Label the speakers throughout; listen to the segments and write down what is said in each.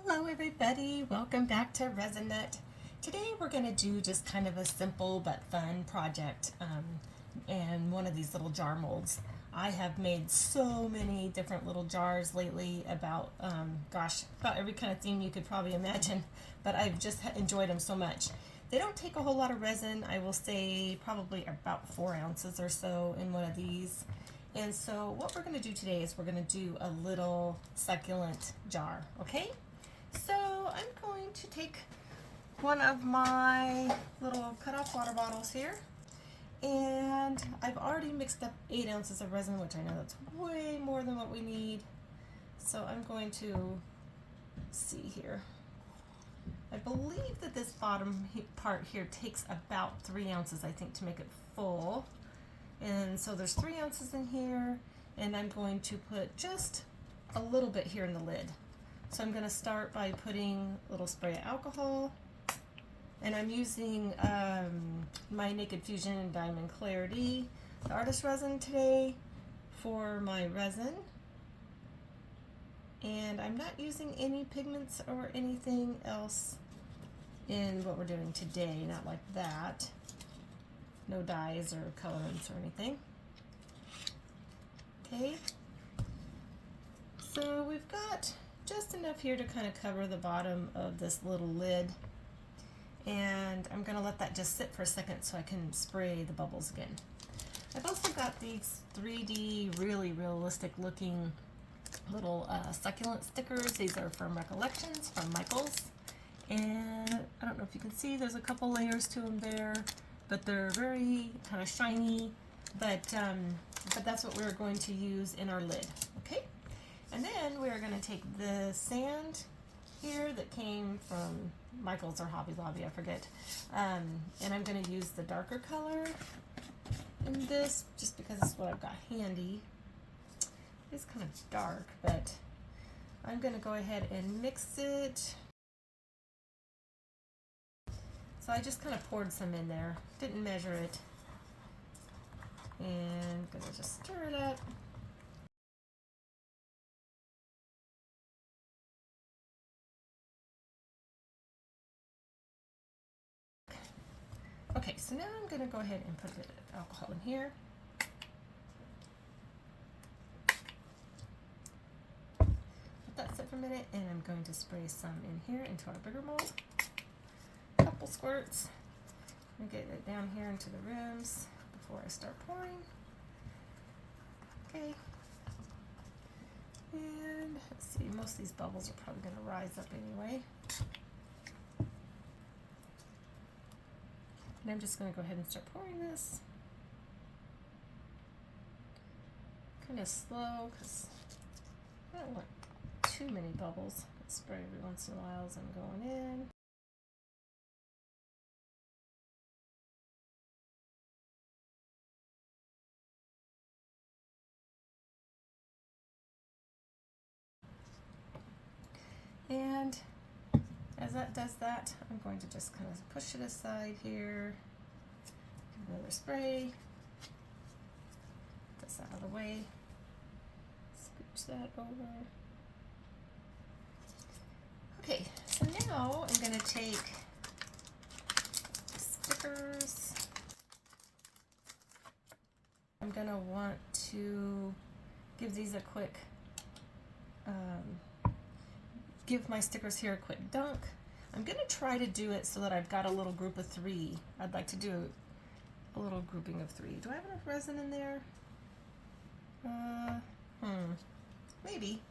Speaker 1: Hello everybody, welcome back to Resin. Today we're going to do just kind of a simple but fun project and one of these little jar molds. I have made so many different little jars lately about, about every kind of theme you could probably imagine, but I've just enjoyed them so much. They don't take a whole lot of resin. I will say probably about 4 ounces or so in one of these. And so what we're going to do today is we're going to do a little succulent jar, okay? So I'm going to take one of my little cut-off water bottles here, and I've already mixed up 8 ounces of resin, which I know that's way more than what we need. So I'm going to see here. I believe that this bottom part here takes about 3 ounces, I think, to make it full. And so there's 3 ounces in here, and I'm going to put just a little bit here in the lid. So I'm going to start by putting a little spray of alcohol, and I'm using my Naked Fusion Diamond Clarity, the artist resin today for my resin. And I'm not using any pigments or anything else in what we're doing today, not like that. No dyes or colorants or anything. Okay, so we've got just enough here to kind of cover the bottom of this little lid, and I'm going to let that just sit for a second so I can spray the bubbles again. I've also got these 3D really realistic looking little succulent stickers. These are from Recollections from Michaels, and I don't know if you can see, there's a couple layers to them there, but they're very kind of shiny, but that's what we're going to use in our lid, okay? And then we're going to take the sand here that came from Michaels or Hobby Lobby, I forget, and I'm going to use the darker color in this just because it's what I've got handy. It's kind of dark, but I'm going to go ahead and mix it. So I just kind of poured some in there, didn't measure it, and I'm going to just stir it up. Okay, so now I'm going to go ahead and put the alcohol in here. Let that sit for a minute, and I'm going to spray some in here into our bigger mold. A couple squirts. I'm going to get it down here into the rims before I start pouring. Okay. And let's see, most of these bubbles are probably going to rise up anyway. And I'm just going to go ahead and start pouring this. Kind of slow because I don't want too many bubbles. I'll spray every once in a while as I'm going in. And as that does that, I'm going to just kind of push it aside here. Give another spray. Get this out of the way. Scooch that over. Okay, so now I'm going to take stickers. I'm going to want to give these a quick give my stickers here a quick dunk. I'm going to try to do it so that I've got a little group of 3. I'd like to do a little grouping of 3. Do I have enough resin in there? Maybe.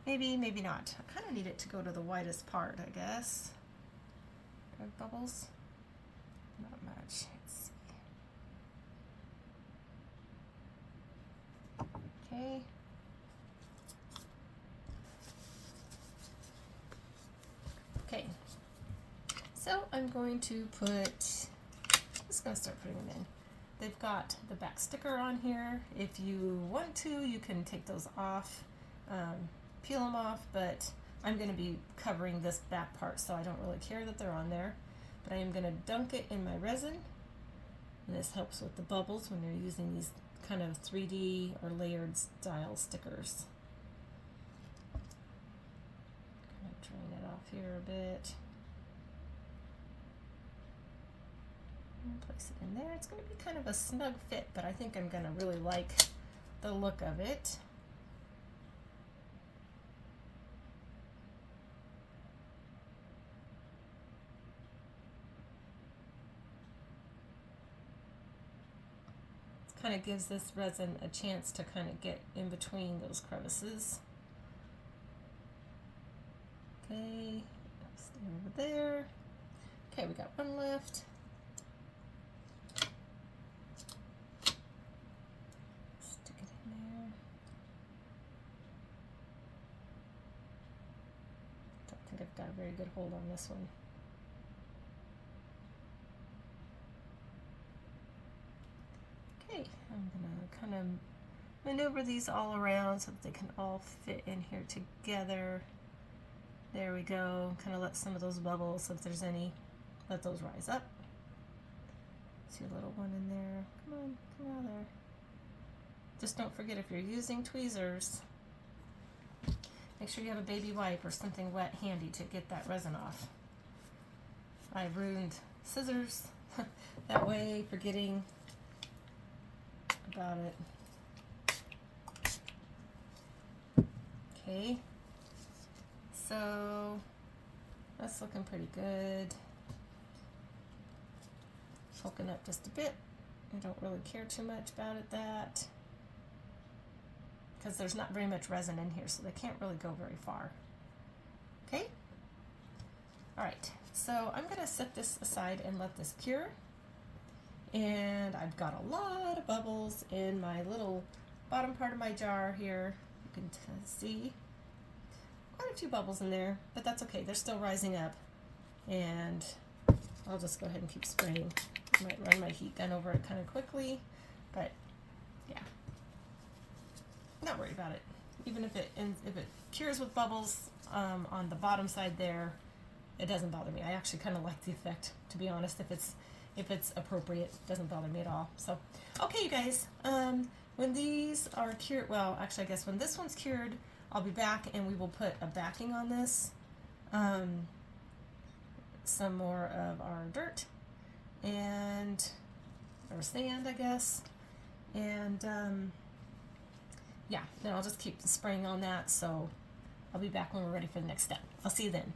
Speaker 1: Maybe not. I kind of need it to go to the widest part, I guess. Do I have bubbles? Not much. Let's see. Okay. Okay, so I'm going to just going to start putting them in. They've got the back sticker on here. If you want to, you can take those off, peel them off, but I'm going to be covering this back part, so I don't really care that they're on there. But I am going to dunk it in my resin, and this helps with the bubbles when you're using these kind of 3D or layered style stickers. here a bit. And place it in there. It's going to be kind of a snug fit, but I think I'm going to really like the look of it. Kind of gives this resin a chance to kind of get in between those crevices. Okay, stay over there. Okay, we got one left. Stick it in there. Don't think I've got a very good hold on this one. Okay, I'm gonna kind of maneuver these all around so that they can all fit in here together. There we go. Kind of let some of those bubbles, if there's any, let those rise up. See a little one in there. Come on, come out of there. Just don't forget, if you're using tweezers, make sure you have a baby wipe or something wet handy to get that resin off. I ruined scissors that way, forgetting about it. Okay, so that's looking pretty good. Poking up just a bit. I don't really care too much about it, that, because there's not very much resin in here, so they can't really go very far. Okay, all right, so I'm gonna set this aside and let this cure. And I've got a lot of bubbles in my little bottom part of my jar here. You can see quite a few bubbles in there, but that's okay. They're still rising up. And I'll just go ahead and keep spraying. I might run my heat gun over it kind of quickly, but yeah, not worried about it. Even if it cures with bubbles on the bottom side there, it doesn't bother me. I actually kind of like the effect, to be honest. If it's appropriate, it doesn't bother me at all. So, okay, you guys, when these are cured, well, actually, I guess when this one's cured, I'll be back and we will put a backing on this, some more of our dirt and our sand, I guess, and yeah, then I'll just keep spraying on that. So I'll be back when we're ready for the next step. I'll see you then.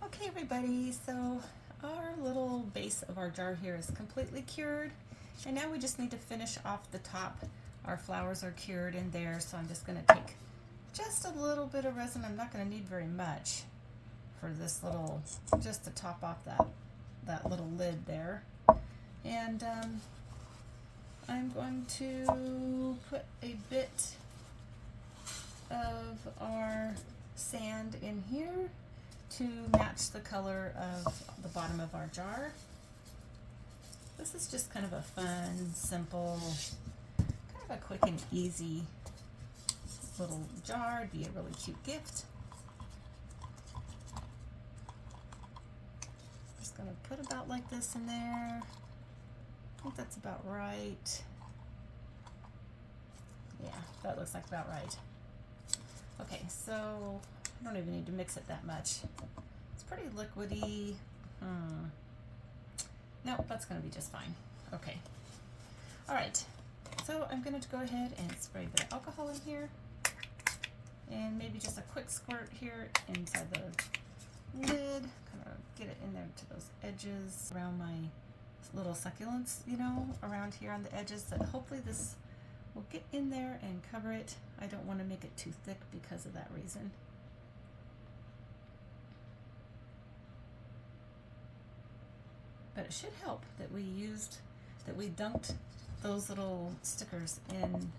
Speaker 1: Okay, everybody, so our little base of our jar here is completely cured, and now we just need to finish off the top. Our flowers are cured in there, so I'm just going to take just a little bit of resin. I'm not going to need very much for this little, just to top off that little lid there. And I'm going to put a bit of our sand in here to match the color of the bottom of our jar. This is just kind of a fun, simple, kind of a quick and easy little jar. It'd be a really cute gift. Just gonna put about like this in there. I think that's about right. Yeah, that looks like about right. Okay, so I don't even need to mix it that much. It's pretty liquidy. Nope, that's going to be just fine. Okay. All right. So I'm going to go ahead and spray a bit of alcohol in here. And maybe just a quick squirt here inside the lid. Kind of get it in there to those edges around my little succulents, you know, around here on the edges. That hopefully this will get in there and cover it. I don't want to make it too thick because of that reason. But it should help that we dunked those little stickers in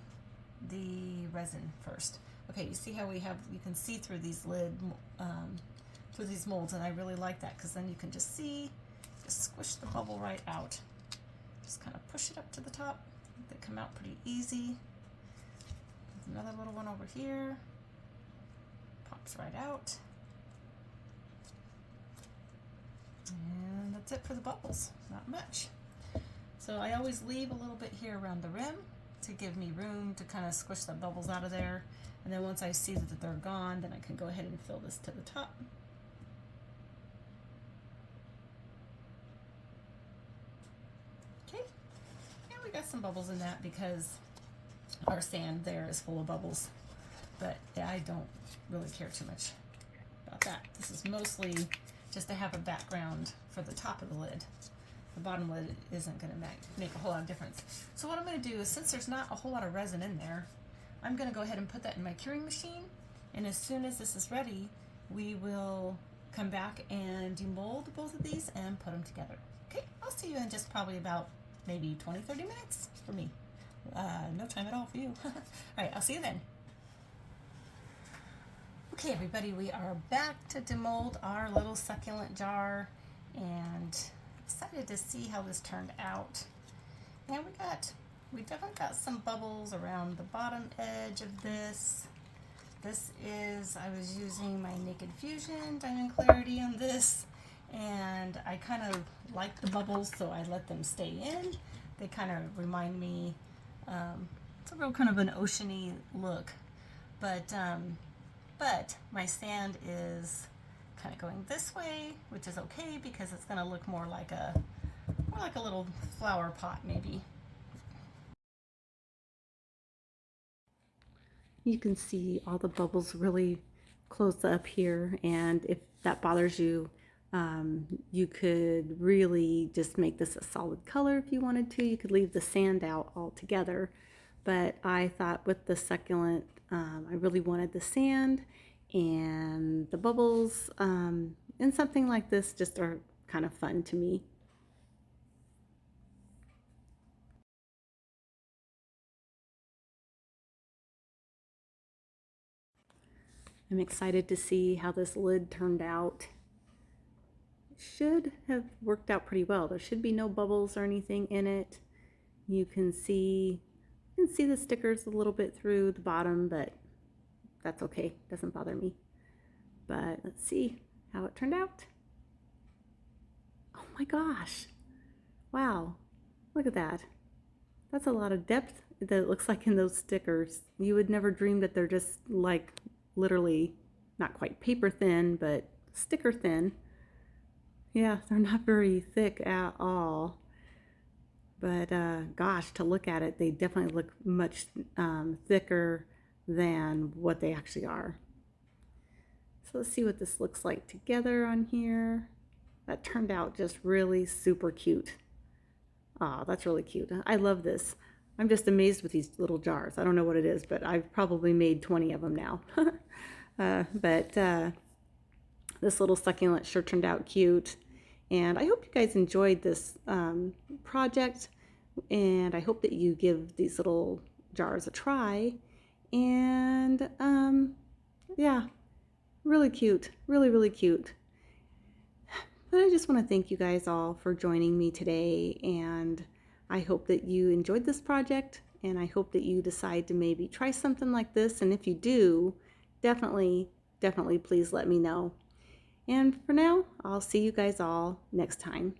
Speaker 1: the resin first. Okay, you see how you can see through these through these molds, and I really like that because then you can just squish the bubble right out. Just kind of push it up to the top. They come out pretty easy. There's another little one over here. Pops right out. And that's it for the bubbles, not much. So I always leave a little bit here around the rim to give me room to kind of squish the bubbles out of there. And then once I see that they're gone, then I can go ahead and fill this to the top. Okay, and we got some bubbles in that because our sand there is full of bubbles. But yeah, I don't really care too much about that. This is mostly just to have a background for the top of the lid. The bottom lid isn't going to make a whole lot of difference. So what I'm going to do is, since there's not a whole lot of resin in there, I'm going to go ahead and put that in my curing machine. And as soon as this is ready, we will come back and demold both of these and put them together. Okay, I'll see you in just probably about maybe 20-30 minutes for me. No time at all for you. All right, I'll see you then. Okay, everybody, we are back to demold our little succulent jar, and excited to see how this turned out. And we definitely got some bubbles around the bottom edge of this. This is, I was using my Naked Fusion Diamond Clarity on this, and I kind of like the bubbles, so I let them stay in. They kind of remind me, it's a real kind of an oceany look, but my sand is kind of going this way, which is okay because it's going to look more like a little flower pot maybe. You can see all the bubbles really close up here, and if that bothers you, you could really just make this a solid color if you wanted to. You could leave the sand out altogether, but I thought with the succulent, I really wanted the sand and the bubbles, and something like this just are kind of fun to me. I'm excited to see how this lid turned out. It should have worked out pretty well. There should be no bubbles or anything in it. You can see the stickers a little bit through the bottom, but that's okay. Doesn't bother me. But let's see how it turned out. Oh my gosh. Wow. Look at that. That's a lot of depth that it looks like in those stickers. You would never dream that they're just like literally not quite paper thin, but sticker thin. Yeah, they're not very thick at all. But gosh, to look at it, they definitely look much thicker than what they actually are. So let's see what this looks like together on here. That turned out just really super cute. Ah, that's really cute. I love this. I'm just amazed with these little jars. I don't know what it is, but I've probably made 20 of them now. This little succulent sure turned out cute. And I hope you guys enjoyed this project, and I hope that you give these little jars a try. And yeah, really cute, really, really cute. But I just want to thank you guys all for joining me today, and I hope that you enjoyed this project, and I hope that you decide to maybe try something like this. And if you do, definitely please let me know. And for now, I'll see you guys all next time.